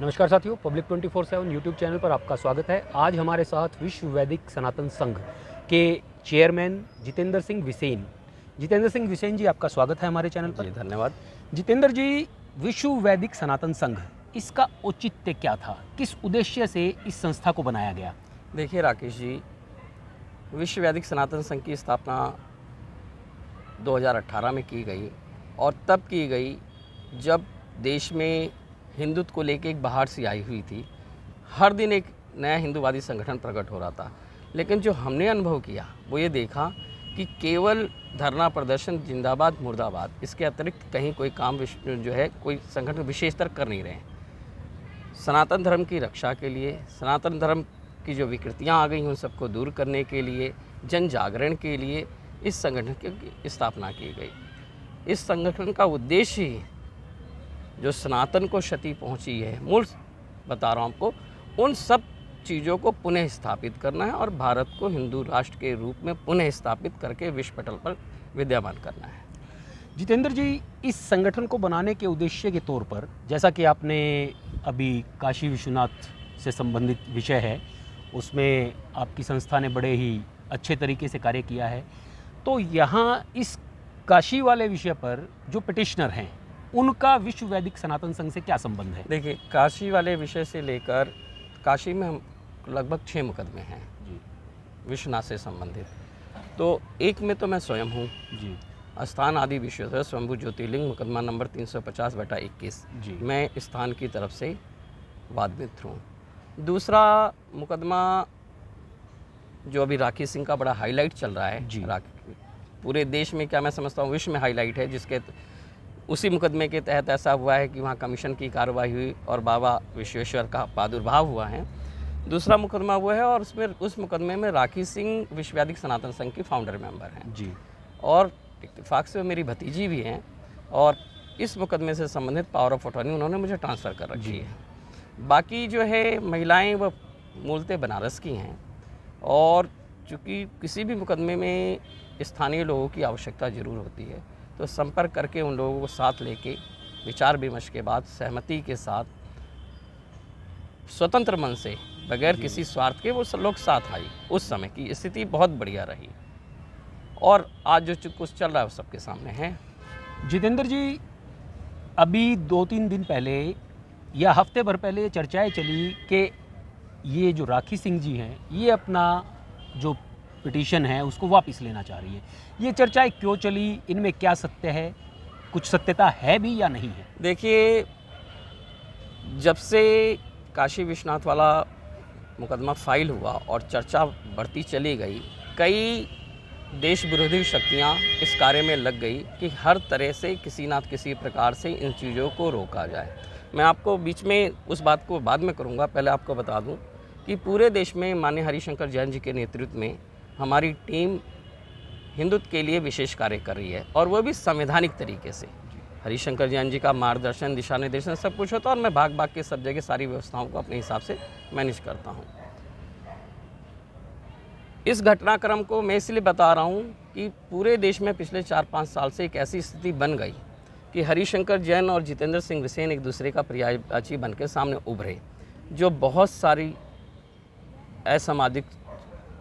नमस्कार साथियों, public 24/7 YouTube channel पर आपका स्वागत है। आज हमारे साथ विश्व वैदिक सनातन संघ के चेयरमैन जितेंद्र सिंह विसेन। जितेंद्र सिंह विसेन जी, आपका स्वागत है हमारे चैनल पर। जी धन्यवाद। जितेंद्र जी, विश्व वैदिक सनातन संघ, इसका औचित्य क्या था? किस उद्देश्य से इस संस्था को बनाया गया? देखिए राकेश जी, विश्व वैदिक सनातन संघ की स्थापना 2018 में की गई और तब की गई जब देश में हिंदुत्व को लेके एक बाहर सी आई हुई थी। हर दिन एक नया हिंदूवादी संगठन प्रकट हो रहा था, लेकिन जो हमने अनुभव किया वो ये देखा कि केवल धरना प्रदर्शन जिंदाबाद मुर्दाबाद, इसके अतिरिक्त कहीं कोई काम जो है कोई संगठन विशेषतर कर नहीं रहे हैं। सनातन धर्म की रक्षा के लिए, सनातन धर्म की जो विकृतियां आ गई हैं उन सबको दूर करने के लिए, जन जागरण के लिए इस संगठन की स्थापना की गई। इस संगठन का उद्देश्य ही जो सनातन को क्षति पहुंची है, मूल बता रहा हूँ आपको, उन सब चीज़ों को पुनः स्थापित करना है और भारत को हिंदू राष्ट्र के रूप में पुनः स्थापित करके विश्व पटल पर विद्यमान करना है। जितेंद्र जी, इस संगठन को बनाने के उद्देश्य के तौर पर, जैसा कि आपने अभी काशी विश्वनाथ से संबंधित विषय है, उसमें आपकी संस्था ने बड़े ही अच्छे तरीके से कार्य किया है, तो यहाँ इस काशी वाले विषय पर जो पिटिशनर हैं, उनका विश्व वैदिक सनातन संघ से क्या संबंध है? देखिए, काशी वाले विषय से लेकर काशी में हम लगभग 6 मुकदमे हैं जी विश्वनाथ से संबंधित। तो एक में तो मैं स्वयं हूँ जी स्थान आदि विश्वेश्वर स्वयंभू ज्योतिर्लिंग मुकदमा नंबर 350/21। जी मैं स्थान की तरफ से वाद मित्र हूँ। दूसरा मुकदमा जो अभी राखी सिंह का बड़ा हाईलाइट चल रहा है, जी। पूरे देश में, क्या मैं समझता हूँ विश्व में हाईलाइट है, जिसके उसी मुकदमे के तहत ऐसा हुआ है कि वहाँ कमीशन की कार्रवाई हुई और बाबा विश्वेश्वर का प्रादुर्भाव हुआ है। दूसरा मुकदमा वो है और उस मुकदमे में राखी सिंह विश्व वैदिक सनातन संघ की फाउंडर मेंबर हैं जी और इत्तेफाक से मेरी भतीजी भी हैं और इस मुकदमे से संबंधित पावर ऑफ अटॉर्नी उन्होंने मुझे ट्रांसफ़र कर रखी है। बाकी जो है महिलाएं वो मूलतः बनारस की हैं और चूँकि किसी भी मुकदमे में स्थानीय लोगों की आवश्यकता ज़रूर होती है, तो संपर्क करके उन लोगों को साथ लेके विचार विमर्श के बाद सहमति के साथ स्वतंत्र मन से बगैर किसी स्वार्थ के वो लोग साथ आई। उस समय की स्थिति बहुत बढ़िया रही और आज जो कुछ चल रहा है वो सबके सामने है। जितेंद्र जी, अभी 2-3 दिन पहले या हफ्ते भर पहले चर्चाएं चली कि ये जो राखी सिंह जी हैं, ये अपना जो पिटीशन है उसको वापस लेना चाह रही है। ये चर्चाएं क्यों चली? इनमें क्या सत्य है? कुछ सत्यता है भी या नहीं है? देखिए, जब से काशी विश्वनाथ वाला मुकदमा फाइल हुआ और चर्चा बढ़ती चली गई, कई देश विरोधी शक्तियां इस कार्य में लग गई कि हर तरह से किसी ना किसी प्रकार से इन चीज़ों को रोका जाए। मैं आपको बीच में उस बात को बाद में करूंगा, पहले आपको बता दूं कि पूरे देश में माननीय हरिशंकर जैन जी के नेतृत्व में हमारी टीम हिंदुत्व के लिए विशेष कार्य कर रही है और वो भी संवैधानिक तरीके से। हरिशंकर जैन जी का मार्गदर्शन, दिशा निर्देशन सब कुछ होता है और मैं भाग भाग के सब जगह सारी व्यवस्थाओं को अपने हिसाब से मैनेज करता हूँ। इस घटनाक्रम को मैं इसलिए बता रहा हूँ कि पूरे देश में पिछले 4-5 साल से एक ऐसी स्थिति बन गई कि हरिशंकर जैन और जितेंद्र सिंह विसेन एक दूसरे का पर्यायवाची बन के सामने उभरे, जो बहुत सारी असामाजिक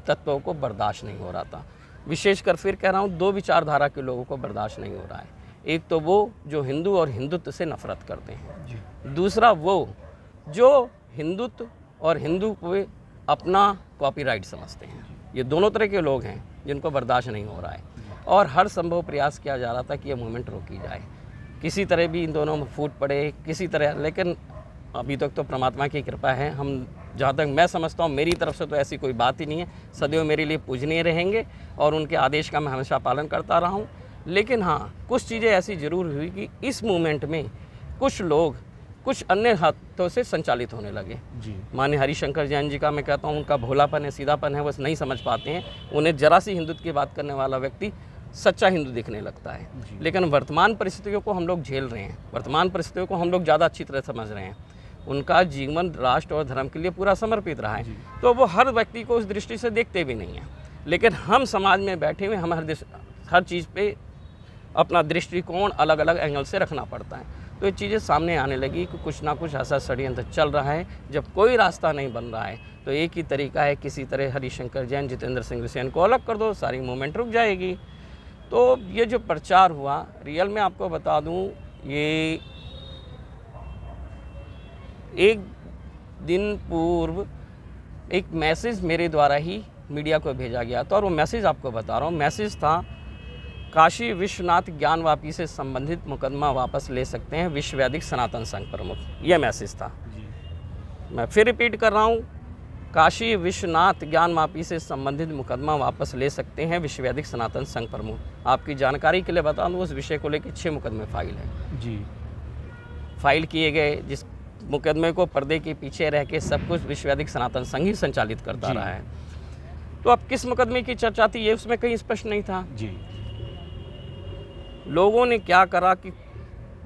तत्वों को बर्दाश्त नहीं हो रहा था। विशेषकर फिर कह रहा हूँ, 2 विचारधारा के लोगों को बर्दाश्त नहीं हो रहा है। एक तो वो जो हिंदू और हिंदुत्व से नफरत करते हैं, दूसरा वो जो हिंदुत्व और हिंदू को अपना कॉपीराइट समझते हैं। ये दोनों तरह के लोग हैं जिनको बर्दाश्त नहीं हो रहा है और हर संभव प्रयास किया जा रहा था कि ये मूवमेंट रोकी जाए, किसी तरह भी इन दोनों में फूट पड़े किसी तरह। लेकिन अभी तक तो परमात्मा की कृपा है, हम जहाँ तक मैं समझता हूँ मेरी तरफ से तो ऐसी कोई बात ही नहीं है। सदैव मेरे लिए पूजनीय रहेंगे और उनके आदेश का मैं हमेशा पालन करता रहा हूँ। लेकिन हाँ, कुछ चीज़ें ऐसी ज़रूर हुई कि इस मूवमेंट में कुछ लोग कुछ अन्य हाथों से संचालित होने लगे। माननीय हरिशंकर जैन जी का मैं कहता हूँ, उनका भोलापन है, सीधापन है, वो नहीं समझ पाते हैं। उन्हें जरा सी हिंदुत्व की बात करने वाला व्यक्ति सच्चा हिंदू दिखने लगता है। लेकिन वर्तमान परिस्थितियों को हम लोग झेल रहे हैं, वर्तमान परिस्थितियों को हम लोग ज़्यादा अच्छी तरह समझ रहे हैं। उनका जीवन राष्ट्र और धर्म के लिए पूरा समर्पित रहा है, तो वो हर व्यक्ति को उस दृष्टि से देखते भी नहीं हैं। लेकिन हम समाज में बैठे हुए हम हर चीज़ पे अपना दृष्टिकोण अलग अलग एंगल से रखना पड़ता है। तो ये चीज़ें सामने आने लगी कि कुछ ना कुछ ऐसा षड्यंत्र चल रहा है। जब कोई रास्ता नहीं बन रहा है तो एक ही तरीका है, किसी तरह हरिशंकर जैन, जितेंद्र सिंह रिसेन को अलग कर दो, सारी मूवमेंट रुक जाएगी। तो ये जो प्रचार हुआ, रियल में आपको बता दूं, ये एक दिन पूर्व एक मैसेज मेरे द्वारा ही मीडिया को भेजा गया था, और वो मैसेज आपको बता रहा हूँ। मैसेज था, काशी विश्वनाथ ज्ञानवापी से संबंधित मुकदमा वापस ले सकते हैं विश्व वैदिक सनातन संघ प्रमुख। यह मैसेज था। मैं फिर रिपीट कर रहा हूँ, काशी विश्वनाथ ज्ञानवापी से संबंधित मुकदमा वापस ले सकते हैं विश्व वैदिक सनातन संघ प्रमुख। आपकी जानकारी के लिए बता दूँ, उस विषय को लेकर 6 मुकदमे फाइल हैं जी, फाइल किए गए, जिस मुकदमे को पर्दे के पीछे रह के सब कुछ विश्व वैदिक सनातन संघ ही संचालित करता रहा है। तो अब किस मुकदमे की चर्चा थी, ये उसमें कहीं स्पष्ट नहीं था। जी, लोगों ने क्या करा कि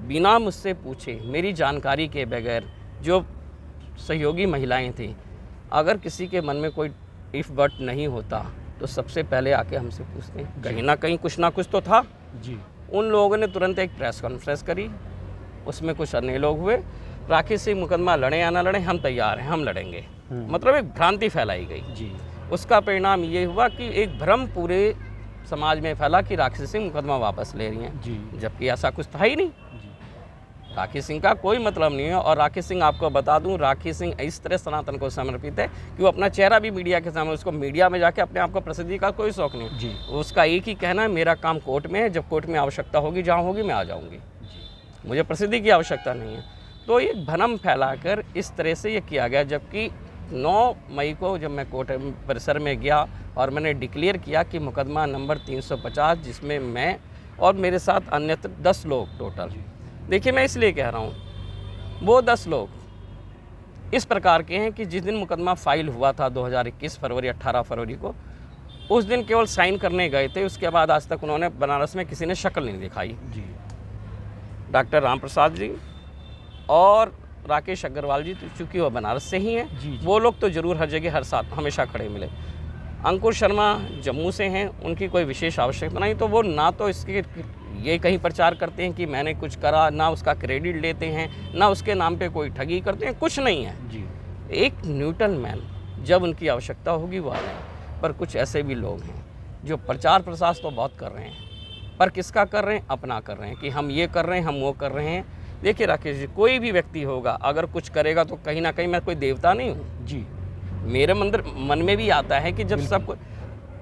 बिना मुझसे पूछे, मेरी जानकारी के बगैर, जो सहयोगी महिलाएं थी, अगर किसी के मन में कोई इफ बट नहीं होता तो सबसे पहले आके हमसे पूछते हैं, कहीं ना कहीं कुछ ना कुछ तो था। जी, उन लोगों ने तुरंत एक प्रेस कॉन्फ्रेंस करी, उसमें कुछ अन्य लोग हुए, राकेश सिंह मुकदमा लड़े या ना लड़े, हम तैयार हैं, हम लड़ेंगे, मतलब एक भ्रांति फैलाई गई। जी, उसका परिणाम ये हुआ कि एक भ्रम पूरे समाज में फैला कि राकेश सिंह मुकदमा वापस ले रही हैं, जी, जबकि ऐसा कुछ था ही नहीं। जी, राकेश सिंह का कोई मतलब नहीं है। और राकेश सिंह, आपको बता दूं, राकेश सिंह इस तरह सनातन को समर्पित है कि वो अपना चेहरा भी मीडिया के सामने, उसको मीडिया में जाके अपने आप को प्रसिद्धि का कोई शौक नहीं। जी, उसका एक ही कहना है, मेरा काम कोर्ट में है, जब कोर्ट में आवश्यकता होगी, जहाँ होगी मैं आ जाऊँगी, जी, मुझे प्रसिद्धि की आवश्यकता नहीं है। तो ये भ्रम फैलाकर इस तरह से ये किया गया। जबकि 9 मई को जब मैं कोर्ट परिसर में गया और मैंने डिक्लेयर किया कि मुकदमा नंबर 350, जिसमें मैं और मेरे साथ अन्य 10 लोग टोटल, देखिए मैं इसलिए कह रहा हूँ, वो 10 लोग इस प्रकार के हैं कि जिस दिन मुकदमा फाइल हुआ था 2021 फरवरी 18 फरवरी को, उस दिन केवल साइन करने गए थे। उसके बाद आज तक उन्होंने बनारस में किसी ने शक्ल नहीं दिखाई। जी, डॉक्टर राम प्रसाद जी और राकेश अग्रवाल जी, तो चूँकि वो बनारस से ही हैं, जी, जी, वो लोग तो ज़रूर हर जगह हर साथ हमेशा खड़े मिले। अंकुर शर्मा जम्मू से हैं, उनकी कोई विशेष आवश्यकता नहीं, तो वो ना तो इसके ये कहीं प्रचार करते हैं कि मैंने कुछ करा, ना उसका क्रेडिट लेते हैं, ना उसके नाम पे कोई ठगी करते हैं, कुछ नहीं है। जी, एक न्यूट्रल मैन, जब उनकी आवश्यकता होगी वो आ जाए। पर कुछ ऐसे भी लोग हैं जो प्रचार प्रसार तो बहुत कर रहे हैं, पर किसका कर रहे हैं? अपना कर रहे हैं कि हम ये कर रहे हैं, हम वो कर रहे हैं। देखिए राकेश जी, कोई भी व्यक्ति होगा अगर कुछ करेगा तो कहीं ना कहीं, मैं कोई देवता नहीं हूँ। जी, मेरे मन में भी आता है कि जब सब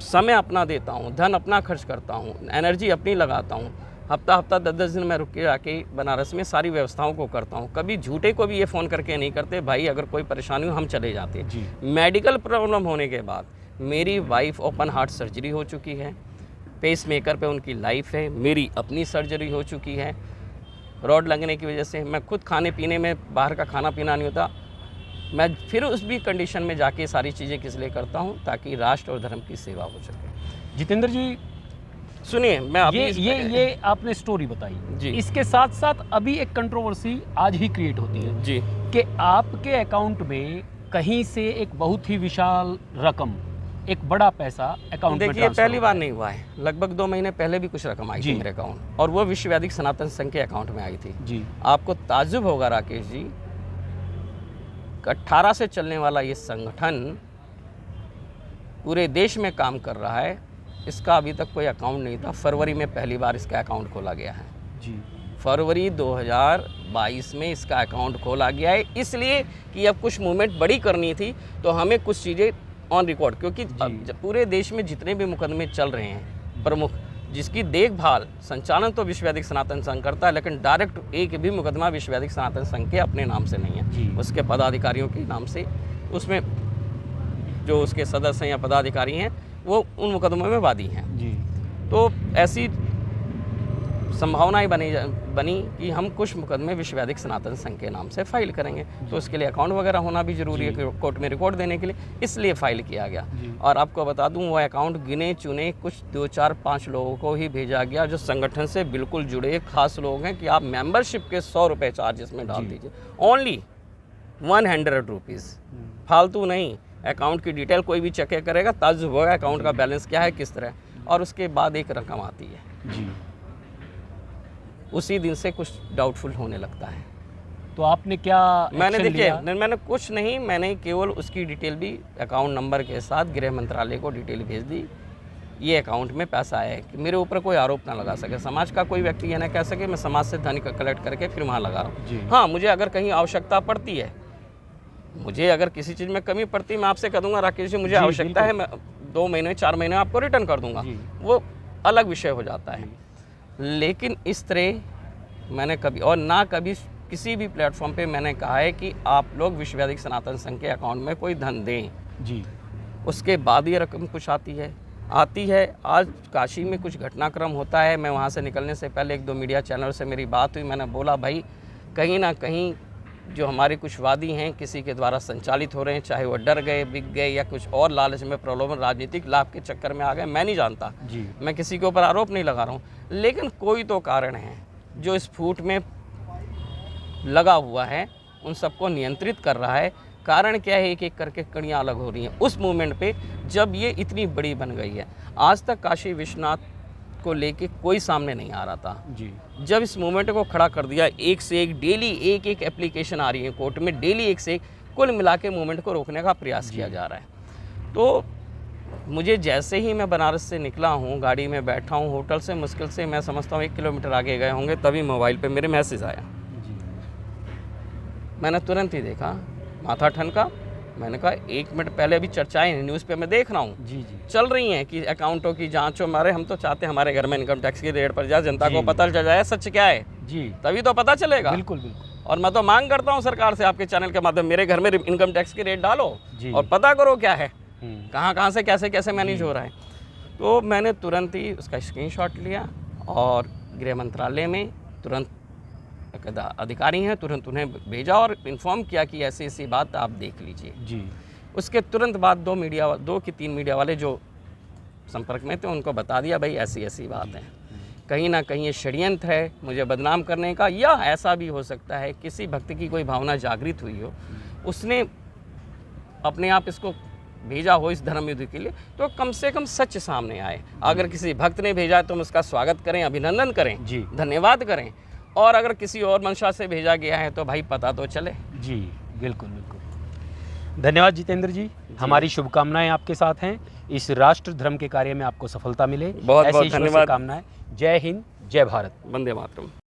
समय अपना देता हूँ, धन अपना खर्च करता हूँ, एनर्जी अपनी लगाता हूँ, हफ्ता 10-10 दिन मैं रुक के आके बनारस में सारी व्यवस्थाओं को करता हूँ। कभी झूठे को भी ये फ़ोन करके नहीं करते, भाई अगर कोई परेशानी हो हम चले जाते हैं। जी, मेडिकल प्रॉब्लम होने के बाद मेरी वाइफ ओपन हार्ट सर्जरी हो चुकी है, पेस मेकर पे उनकी लाइफ है, मेरी अपनी सर्जरी हो चुकी है, रॉड लगने की वजह से मैं खुद खाने पीने में, बाहर का खाना पीना नहीं होता, मैं फिर उस भी कंडीशन में जाके सारी चीज़ें किस लिए करता हूँ, ताकि राष्ट्र और धर्म की सेवा हो सके। जितेंद्र जी, सुनिए, मैं अभी ये आपने स्टोरी बताई जी। इसके साथ साथ अभी एक कंट्रोवर्सी आज ही क्रिएट होती है जी कि आपके अकाउंट में कहीं से एक बहुत ही विशाल रकम, एक बड़ा पैसा अकाउंट में देखिए, ट्रांसफर पहली हो बार रहा नहीं हुआ है, लगभग 2 महीने पहले भी कुछ रकम आई जी। थी मेरे अकाउंट, और वो विश्व वैदिक सनातन संघ के अकाउंट में आई थी। है। जी, आपको ताज्जुब होगा राकेश जी, 18 से चलने वाला ये संगठन पूरे देश में काम कर रहा है, इसका अभी तक कोई अकाउंट नहीं था। फरवरी में पहली बार इसका अकाउंट खोला गया है। जी, फरवरी 2022 में इसका अकाउंट खोला गया है, इसलिए कि अब कुछ मूवमेंट बड़ी करनी थी तो हमें कुछ चीज़ें ऑन रिकॉर्ड, क्योंकि अब पूरे देश में जितने भी मुकदमे चल रहे हैं प्रमुख, जिसकी देखभाल संचालन तो विश्व वैदिक सनातन संघ करता है, लेकिन डायरेक्ट एक भी मुकदमा विश्व वैदिक सनातन संघ के अपने नाम से नहीं जी। है, उसके पदाधिकारियों के नाम से। उसमें जो उसके सदस्य हैं या पदाधिकारी हैं वो उन मुकदमों में वादी हैं। जी, तो ऐसी संभावनाएं बनी कि हम कुछ मुकदमे विश्व वैदिक सनातन संघ के नाम से फाइल करेंगे, तो उसके लिए अकाउंट वगैरह होना भी जरूरी है कोर्ट में रिकॉर्ड देने के लिए, इसलिए फाइल किया गया। और आपको बता दूं, वो अकाउंट गिने चुने कुछ 2, 4, 5 लोगों को ही भेजा गया, जो संगठन से बिल्कुल जुड़े खास लोग हैं, कि आप मेंबरशिप के 100 रुपये चार्ज इसमें डाल दीजिए, ओनली 100 रुपीज़, फालतू नहीं। अकाउंट की डिटेल कोई भी चेक करेगा, ताज्जुब होगा अकाउंट का बैलेंस क्या है, किस तरह, और उसके बाद एक रकम आती है। जी, उसी दिन से कुछ डाउटफुल होने लगता है। तो आपने क्या मैंने एक्शन देखिए लिया? मैंने कुछ नहीं, मैंने केवल उसकी डिटेल भी अकाउंट नंबर के साथ गृह मंत्रालय को डिटेल भेज दी, ये अकाउंट में पैसा आया है, कि मेरे ऊपर कोई आरोप ना लगा सके, समाज का कोई व्यक्ति ये ना कह सके मैं समाज से धन कलेक्ट करके फिर वहाँ लगा रहा जी। हूँ। हाँ, मुझे अगर कहीं आवश्यकता पड़ती है, मुझे अगर किसी चीज़ में कमी पड़ती है, मैं आपसे कह दूंगा राकेश जी मुझे जी, आवश्यकता है, मैं 2 महीने 4 महीने आपको रिटर्न कर दूंगा, जी। वो अलग विषय हो जाता है। लेकिन इस तरह मैंने कभी और ना कभी किसी भी प्लेटफॉर्म पे मैंने कहा है कि आप लोग विश्व वैदिक सनातन संघ के अकाउंट में कोई धन दें, जी। उसके बाद ये रकम कुछ आती है। आज काशी में कुछ घटनाक्रम होता है, मैं वहाँ से निकलने से पहले 1-2 मीडिया चैनल से मेरी बात हुई, मैंने बोला भाई कहीं ना कहीं जो हमारे कुछ वादी हैं किसी के द्वारा संचालित हो रहे हैं, चाहे वो डर गए, बिक गए या कुछ और लालच में प्रलोभन राजनीतिक लाभ के चक्कर में आ गए, मैं नहीं जानता जी। मैं किसी के ऊपर आरोप नहीं लगा रहा हूँ, लेकिन कोई तो कारण है जो इस फूट में लगा हुआ है, उन सबको नियंत्रित कर रहा है। कारण क्या है, एक एक करके कड़ियाँ अलग हो रही हैं उस मूवमेंट पे जब ये इतनी बड़ी बन गई है। आज तक काशी विश्वनाथ को लेके कोई सामने नहीं आ रहा था, जी। जब इस मूवमेंट को खड़ा कर दिया, एक से एक डेली एक एप्लीकेशन आ रही है कोर्ट में, डेली एक से एक, कुल मिला के मूवमेंट को रोकने का प्रयास किया जा रहा है। तो मुझे जैसे ही मैं बनारस से निकला हूँ, गाड़ी में बैठा हूँ, होटल से मुश्किल से मैं समझता हूँ 1 किलोमीटर आगे गए होंगे, तभी मोबाइल पे मेरे मैसेज आया। जी। मैंने तुरंत ही देखा, माथा ठनका, मैंने कहा 1 मिनट पहले अभी चर्चाएं न्यूज़ पे मैं देख रहा हूँ जी। जी। चल रही हैं कि अकाउंटों की जांच हो, हमारे हम तो चाहते हैं हमारे घर में इनकम टैक्स की रेड पर जाए, जनता को जी। पता चल जाए सच क्या है, जी। तभी तो पता चलेगा। बिल्कुल बिल्कुल। और मैं तो मांग करता हूँ सरकार से, आपके चैनल के माध्यम मेरे घर में इनकम टैक्स की रेट डालो जी। और पता करो क्या है, हम्म। कहाँ से कैसे कैसे मैनेज हो रहा है। तो मैंने तुरंत ही उसका स्क्रीनशॉट लिया और गृह मंत्रालय में तुरंत अधिकारी हैं, तुरंत उन्हें भेजा और इन्फॉर्म किया कि ऐसी ऐसी बात आप देख लीजिए। जी। उसके तुरंत बाद 2 कि 3 मीडिया वाले जो संपर्क में थे उनको बता दिया भाई ऐसी ऐसी बात है, कहीं ना कहीं ये षड्यंत्र है मुझे बदनाम करने का, या ऐसा भी हो सकता है किसी भक्त की कोई भावना जागृत हुई हो, उसने अपने आप इसको भेजा हो इस धर्म युद्ध के लिए, तो कम से कम सच सामने आए। अगर किसी भक्त ने भेजा है तो हम उसका स्वागत करें, अभिनंदन करें, जी। धन्यवाद करें, और अगर किसी और मंशा से भेजा गया है तो भाई पता तो चले। जी बिल्कुल बिल्कुल। धन्यवाद जितेंद्र जी, हमारी शुभकामनाएं आपके साथ हैं, इस राष्ट्र धर्म के कार्य में आपको सफलता मिले, बहुत बहुत ऐसी ईश्वर से धन्यवाद। कामनाएं। जय हिंद, जय भारत। वंदे मातरम।